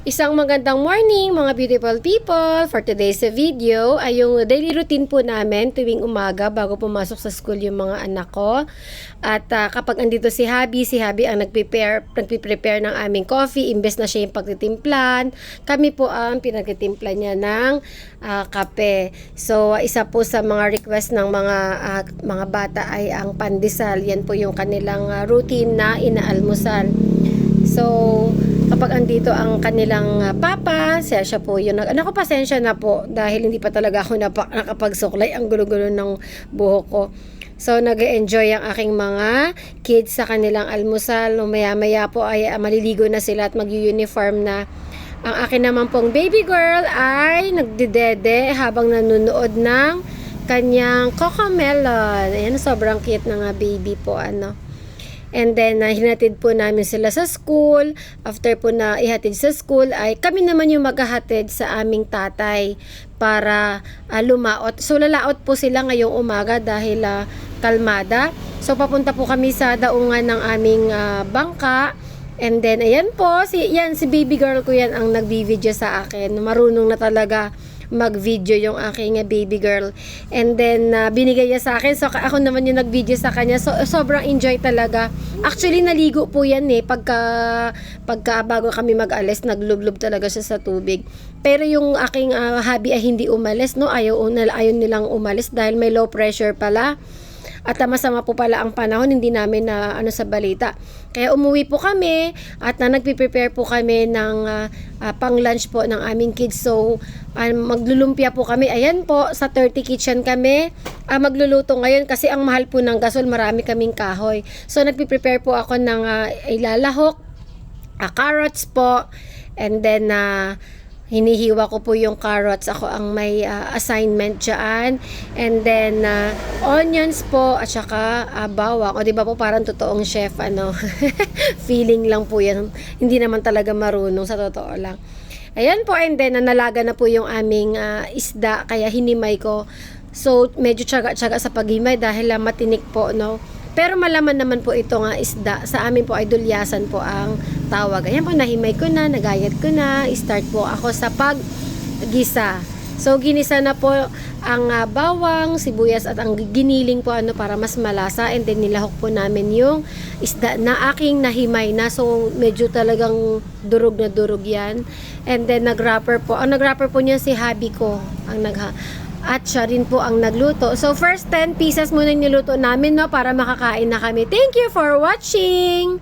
Isang magandang morning mga beautiful people. For today's video ay yung daily routine po namin tuwing umaga bago pumasok sa school yung mga anak ko. At kapag andito si Habi ang nagpe-prepare ng aming coffee imbes na siya yung pagtitimplan. Kami po ang pinagtitimpla niya ng kape. So isa po sa mga request ng mga bata ay ang pandesal. Yan po yung kanilang routine na inaalmusal. So, kapag andito ang kanilang papa, siya po yun. Anak ko, pasensya na po dahil hindi pa talaga ako nakapagsuklay. Ang gulo-gulo ng buhok ko. So, nag-enjoy ang aking mga kids sa kanilang almusal. Maya-maya po ay maliligo na sila at mag-uniform na. Ang akin naman pong baby girl ay nagdedede habang nanonood ng kanyang Cocomelon. Ayan, sobrang cute na nga baby po, And then, hinatid po namin sila sa school. After po na ihatid sa school, ay kami naman yung maghahatid sa aming tatay para lumaot. So, lalaot po sila ngayong umaga dahil kalmada. So, papunta po kami sa daungan ng aming bangka. And then, ayan po, si baby girl ko yan ang nagbi-video sa akin. Marunong na talaga mag-video yung aking baby girl. And then, binigay niya sa akin. So, ako naman yung nag-video sa kanya. So, sobrang enjoy talaga. Actually, naligo po yan pagka bago kami mag-alis, naglublob talaga siya sa tubig. Pero yung aking hubby ay hindi umalis, no? Ayaw nilang umalis dahil may low pressure pala. At masama po pala ang panahon, hindi namin na sa balita. Kaya umuwi po kami at nagpe-prepare po kami ng pang-lunch po ng aming kids. So, maglulumpia po kami. Ayan po, sa 30 Kitchen kami magluluto ngayon kasi ang mahal po ng gasol, marami kaming kahoy. So, nagpe-prepare po ako ng ilalahok, carrots po, and then hinihiwa ko po yung carrots. Ako ang may assignment dyan. And then, onions po, at saka bawang. O diba po, parang totoong chef, feeling lang po yan. Hindi naman talaga marunong, sa totoo lang. Ayan po, and then, nalaga na po yung aming isda, kaya hinimay ko. So, medyo tsaga-tsaga sa paghimay dahil matinik po, no? Pero malaman naman po ito nga isda. Sa amin po ay dulyasan po ang tawag. Ayan po, nahimay ko na, nagayat ko na. Start po ako sa paggisa. So, ginisa na po ang bawang, sibuyas at ang giniling po para mas malasa. And then, nilahok po namin yung isda na aking nahimay na. So, medyo talagang durog na durog yan. And then, nag-wrapper po. Ang nag-wrapper po niya si hubby ko. At siya rin po ang nagluto. So, first 10 pieces muna niluto namin, no, para makakain na kami. Thank you for watching!